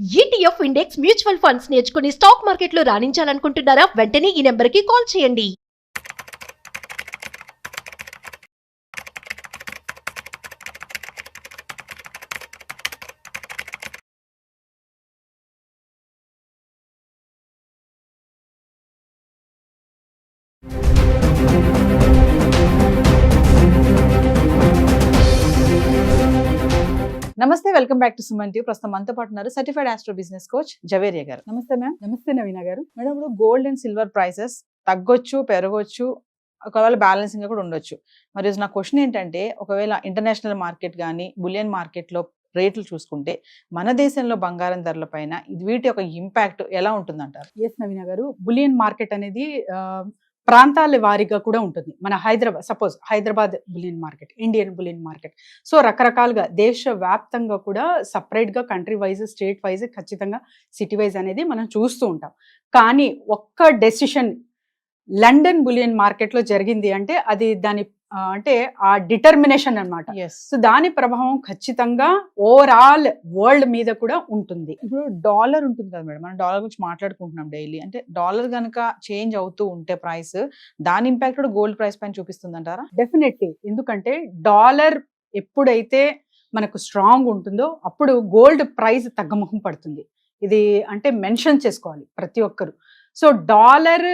ETF index mutual funds నేర్చుకుని stock మార్కెట్లో రాణించాలనుకుంటున్నారా? వెంటనే ఈ నెంబర్కి కాల్ చేయండి. నమస్తే, welcome back to Suman TV. ప్రస్తుతం మనతో పాటు ఉన్నారు certified astro business coach Javeria గారు. నమస్తే మ్యామ్. నమస్తే నవీన గారు. మేడం, ఇప్పుడు గోల్డ్ అండ్ సిల్వర్ ప్రైసెస్ తగ్గొచ్చు, పెరగొచ్చు, ఒకవేళ బ్యాలెన్సింగ్ గా కూడా ఉండొచ్చు. మరి నా క్వశ్చన్ ఏంటంటే, ఒకవేళ ఇంటర్నేషనల్ మార్కెట్ కానీ బులియన్ మార్కెట్ లో రేట్లు చూసుకుంటే మన దేశంలో బంగారం ధరల పైన వీటి యొక్క ఇంపాక్ట్ ఎలా ఉంటుందంటారు? ఎస్ నవీన గారు, బులియన్ మార్కెట్ అనేది ప్రాంతాల వారీగా కూడా ఉంటుంది. మన Hyderabad bullion market, Indian bullion market, so రకరకాలుగా దేశ వ్యాప్తంగా కూడా సపరేట్గా కంట్రీ వైజ్, స్టేట్ వైజ్, ఖచ్చితంగా సిటీ వైజ్ అనేది మనం చూస్తూ ఉంటాం. కానీ ఒక్క డెసిషన్ లండన్ బులియన్ మార్కెట్లో జరిగింది అంటే అది దాని అంటే ఆ డిటర్మినేషన్ అన్నమాట. సో దాని ప్రభావం ఖచ్చితంగా ఓవరాల్ వరల్డ్ మీద కూడా ఉంటుంది. ఇప్పుడు డాలర్ ఉంటుంది కదా మేడం, మనం డాలర్ గురించి మాట్లాడుకుంటున్నాం డైలీ. అంటే డాలర్ కనుక చేంజ్ అవుతూ ఉంటే ప్రైస్, దాని ఇంపాక్ట్ కూడా గోల్డ్ ప్రైస్ పైన చూపిస్తుంది అంటారా? డెఫినెట్లీ. ఎందుకంటే డాలర్ ఎప్పుడైతే మనకు స్ట్రాంగ్ ఉంటుందో అప్పుడు గోల్డ్ ప్రైస్ తగ్గముఖం పడుతుంది. ఇది అంటే మెన్షన్ చేసుకోవాలి ప్రతి ఒక్కరు. సో డాలర్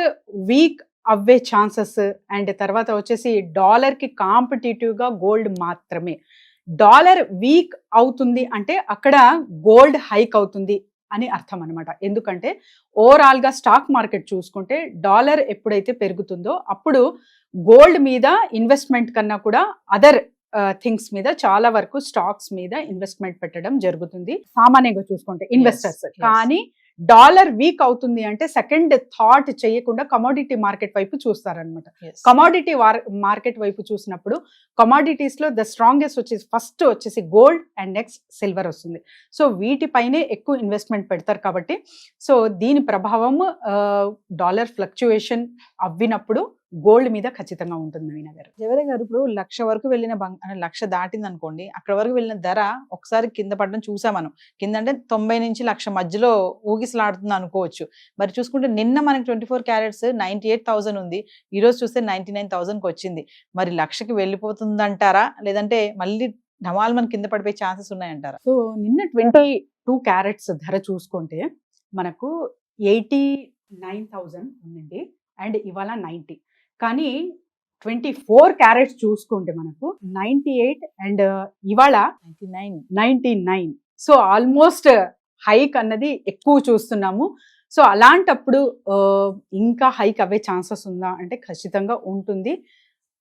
వీక్ అవ్వే ఛాన్సెస్ అండ్ తర్వాత వచ్చేసి డాలర్కి కాంపిటేటివ్గా గోల్డ్ మాత్రమే. డాలర్ వీక్ అవుతుంది అంటే అక్కడ గోల్డ్ హైక్ అవుతుంది అని అర్థం అనమాట. ఎందుకంటే ఓవరాల్గా స్టాక్ మార్కెట్ చూసుకుంటే డాలర్ ఎప్పుడైతే పెరుగుతుందో అప్పుడు గోల్డ్ మీద ఇన్వెస్ట్మెంట్ కన్నా కూడా అదర్ థింగ్స్ మీద చాలా వరకు స్టాక్స్ మీద ఇన్వెస్ట్మెంట్ పెట్టడం జరుగుతుంది సామాన్యంగా చూసుకుంటే ఇన్వెస్టర్స్. కానీ డాలర్ వీక్ అవుతుంది అంటే సెకండ్ థాట్ చేయకుండా కమోడిటీ మార్కెట్ వైపు చూస్తారనమాట. కమోడిటీ మార్కెట్ వైపు చూసినప్పుడు కమోడిటీస్ లో ద స్ట్రాంగెస్ట్ వచ్చేసి ఫస్ట్ వచ్చేసి గోల్డ్ అండ్ నెక్స్ట్ సిల్వర్ వస్తుంది. సో వీటిపైనే ఎక్కువ ఇన్వెస్ట్మెంట్ పెడతారు కాబట్టి సో దీని ప్రభావం డాలర్ ఫ్లక్చుయేషన్ అవ్వినప్పుడు గోల్డ్ మీద ఖచ్చితంగా ఉంటుంది. నవీన గారు, జవేరియా గారు, ఇప్పుడు 1,00,000 వరకు వెళ్ళిన 1,00,000 దాటింది అనుకోండి, అక్కడ వరకు వెళ్ళిన ధర ఒకసారి కింద పడడం చూసాం మనం. కింద అంటే 90 నుంచి 1,00,000 మధ్యలో ఊగిసలాడుతుంది అనుకోవచ్చు. మరి చూసుకుంటే నిన్న మనకి 24 క్యారెట్స్ 98,000 ఉంది, ఈ రోజు చూస్తే 99,000కి వచ్చింది. మరి 1,00,000కి వెళ్ళిపోతుందంటారా, లేదంటే మళ్ళీ ఢమాల్ మన కింద పడిపోయే ఛాన్సెస్ ఉన్నాయంటారా? సో నిన్న 22 క్యారెట్స్ ధర చూసుకుంటే మనకు 89,000 ఉందండి అండ్ ఇవాళ 90. కానీ 24 క్యారెట్స్ చూసుకుంటే మనకు 98 అండ్ ఇవాళ 99. సో ఆల్మోస్ట్ హైక్ అన్నది ఎక్కువ చూస్తున్నాము. సో అలాంటప్పుడు ఇంకా హైక్ అవే ఛాన్సెస్ ఉందా అంటే ఖచ్చితంగా ఉంటుంది.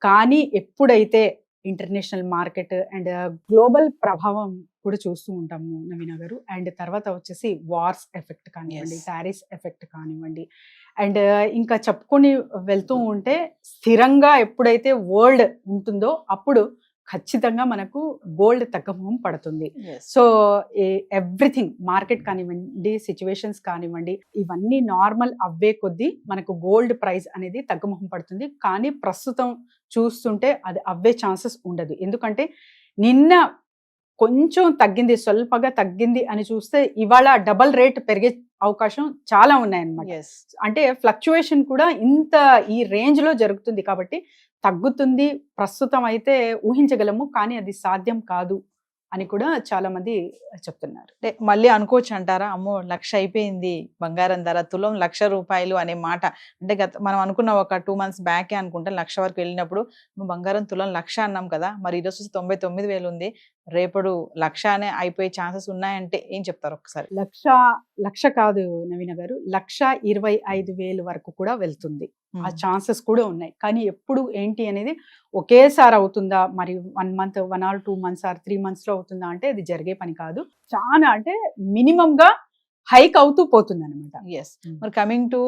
కానీ ఎప్పుడైతే ఇంటర్నేషనల్ మార్కెట్ అండ్ గ్లోబల్ ప్రభావం కూడా చూస్తూ ఉంటాము నవీన గారు. అండ్ తర్వాత వచ్చేసి వార్స్ ఎఫెక్ట్ కానివ్వండి, టారిఫ్ ఎఫెక్ట్ కానివ్వండి, అండ్ ఇంకా చెప్పుకొని వెళ్తూ ఉంటే స్థిరంగా ఎప్పుడైతే వరల్డ్ ఉంటుందో అప్పుడు ఖచ్చితంగా మనకు గోల్డ్ తగ్గముఖం పడుతుంది. సో ఎవ్రీథింగ్ మార్కెట్ కానివ్వండి, సిచ్యువేషన్స్ కానివ్వండి, ఇవన్నీ నార్మల్ అవ్వే కొద్దీ మనకు గోల్డ్ ప్రైస్ అనేది తగ్గముఖం పడుతుంది. కానీ ప్రస్తుతం చూస్తుంటే అది అవ్వే ఛాన్సెస్ ఉండదు. ఎందుకంటే నిన్న కొంచెం తగ్గింది, స్వల్పగా తగ్గింది అని చూస్తే ఇవాళ డబల్ రేట్ పెరిగే అవకాశం చాలా ఉన్నాయన్నమాట. అంటే ఫ్లక్చుయేషన్ కూడా ఇంత ఈ రేంజ్ లో జరుగుతుంది కాబట్టి తగ్గుతుంది ప్రస్తుతం అయితే ఊహించగలము, కానీ అది సాధ్యం కాదు అని కూడా చాలా మంది చెప్తున్నారు. మళ్ళీ అనుకోవచ్చు అంటారా, అమ్మో 1,00,000 అయిపోయింది బంగారం ధర, తులం 1,00,000 రూపాయలు అనే మాట. అంటే మనం అనుకున్న ఒక 2 months బ్యాకే అనుకుంటే 1,00,000 వరకు వెళ్ళినప్పుడు బంగారం తులం 1,00,000 అన్నాం కదా, మరి ఈరోజు 99,000 ఉంది, రేపడు 1,00,000 అనే అయిపోయే ఛాన్సెస్ ఉన్నాయంటే ఏం చెప్తారు ఒకసారి? 1,00,000 కాదు నవీన గారు, 1,25,000 వరకు కూడా వెళ్తుంది. ఆ ఛాన్సెస్ కూడా ఉన్నాయి. కానీ ఎప్పుడు ఏంటి అనేది ఒకేసారి అవుతుందా, మరి 1 month 1 or 2 months are 3 months లో అవుతుందా అంటే అది జరిగే పని కాదు. చాలా అంటే మినిమం గా హైక్ అవుతూ పోతుంది అనమాట. మరి కమింగ్ టు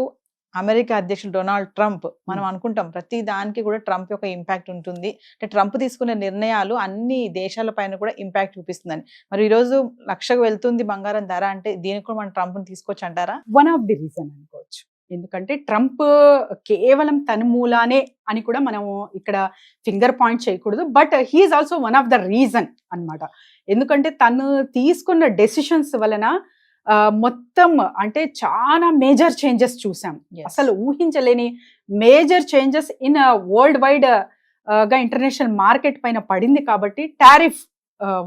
అమెరికా అధ్యక్షుడు డొనాల్డ్ ట్రంప్, మనం అనుకుంటాం ప్రతి దానికి కూడా ట్రంప్ యొక్క ఇంపాక్ట్ ఉంటుంది, అంటే ట్రంప్ తీసుకునే నిర్ణయాలు అన్ని దేశాల పైన కూడా ఇంపాక్ట్ చూపిస్తుందని. మరి ఈ రోజు 1,00,000 వెళ్తుంది బంగారం ధర అంటే దీనికి కూడా మనం ట్రంప్ ని తీసుకోవచ్చు అంటారా? వన్ ఆఫ్ ది రీజన్ అనుకోవచ్చు. ఎందుకంటే ట్రంప్ కేవలం తన మూలానే అని కూడా మనము ఇక్కడ ఫింగర్ పాయింట్ చేయకూడదు, but he's also one of the reason అన్నమాట. ఎందుకంటే తను తీసుకున్న డెసిషన్స్ వలన మొత్తం అంటే చాలా మేజర్ చేంజెస్ చూసాం. Yes. అసలు ఊహించలేని major changes in world wide గా ఇంటర్నేషనల్ మార్కెట్ పైన పడింది కాబట్టి టారిఫ్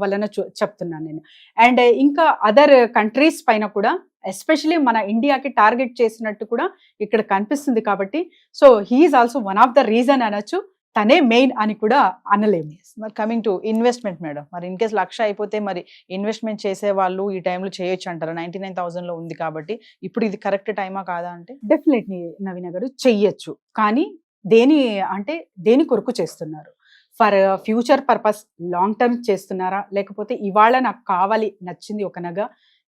వలన చెప్తున్నాను నేను. అండ్ ఇంకా అదర్ కంట్రీస్ పైన కూడా ఎస్పెషలీ మన ఇండియాకి టార్గెట్ చేసినట్టు కూడా ఇక్కడ కనిపిస్తుంది కాబట్టి so he's also one of the reason అనొచ్చు, తనే మెయిన్ అని కూడా అనలేము. మరి కమింగ్ టు ఇన్వెస్ట్మెంట్ మేడం, మరి ఇన్ కేస్ 1,00,000 అయిపోతే మరి ఇన్వెస్ట్మెంట్ చేసే వాళ్ళు ఈ టైంలో చేయొచ్చు అంటారా? 99,000 లో ఉంది కాబట్టి ఇప్పుడు ఇది కరెక్ట్ టైమా కాదా అంటే? డెఫినెట్లీ నవీన గారు చెయ్యొచ్చు, కానీ దేని కొరకు చేస్తున్నారు? For future purpose long term చేస్తున్నారా, లేకపోతే ఇవాళ నాకు కావాలి నచ్చింది ఒక నగ,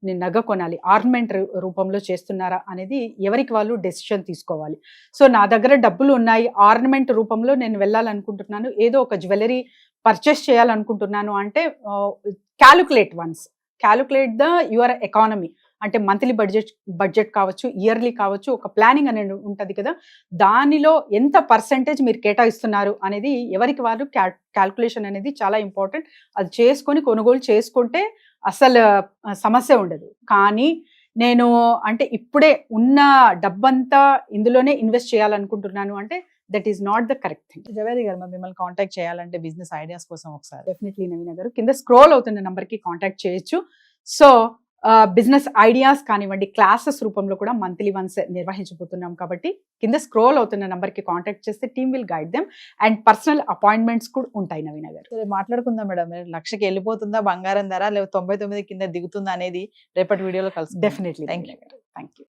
నేను నగ కొనాలి ఆర్నమెంట్ రూపంలో చేస్తున్నారా అనేది ఎవరికి వాళ్ళు డెసిషన్ తీసుకోవాలి. సో నా దగ్గర డబ్బులు ఉన్నాయి, ఆర్నమెంట్ రూపంలో నేను వెళ్ళాలనుకుంటున్నాను, ఏదో ఒక జ్యువెలరీ పర్చేస్ చేయాలనుకుంటున్నాను అంటే క్యాలిక్యులేట్ ద యువర్ ఎకానమీ. అంటే మంత్లీ బడ్జెట్ కావచ్చు, ఇయర్లీ కావచ్చు, ఒక ప్లానింగ్ అనేది ఉంటుంది కదా, దానిలో ఎంత పర్సెంటేజ్ మీరు కేటాయిస్తున్నారు అనేది ఎవరికి వాళ్ళు క్యాల్కులేషన్ అనేది చాలా ఇంపార్టెంట్. అది చేసుకొని కొనుగోలు చేసుకుంటే అసలు సమస్య ఉండదు. కానీ నేను అంటే ఇప్పుడే ఉన్న డబ్బంతా ఇందులోనే ఇన్వెస్ట్ చేయాలనుకుంటున్నాను అంటే that is not the correct thing. Zaveri గారు, మరి మిమ్మల్ని కాంటాక్ట్ చేయాలంటే బిజినెస్ ఐడియాస్ కోసం ఒకసారి డెఫినెట్లీ నవీన గారు కింద స్క్రోల్ అవుతున్న నంబర్కి కాంటాక్ట్ చేయొచ్చు. సో బిజినెస్ ఐడియాస్ కానివ్వండి, క్లాసెస్ రూపంలో కూడా మంత్లీ వన్స్ నిర్వహించబోతున్నాం కాబట్టి కింద స్క్రోల్ అవుతున్న నంబర్కి కాంటాక్ట్ చేస్తే team will guide them and personal appointments కూడా ఉంటాయి. నవీన గారు, సరే మాట్లాడుకుందాం మేడం, 1,00,000కి వెళ్ళిపోతుందా బంగారం ధర, లేదా 99 కింద దిగుతుందా అనేది రేపటి వీడియోలో కలుసు. Definitely. Thank you. Thank you.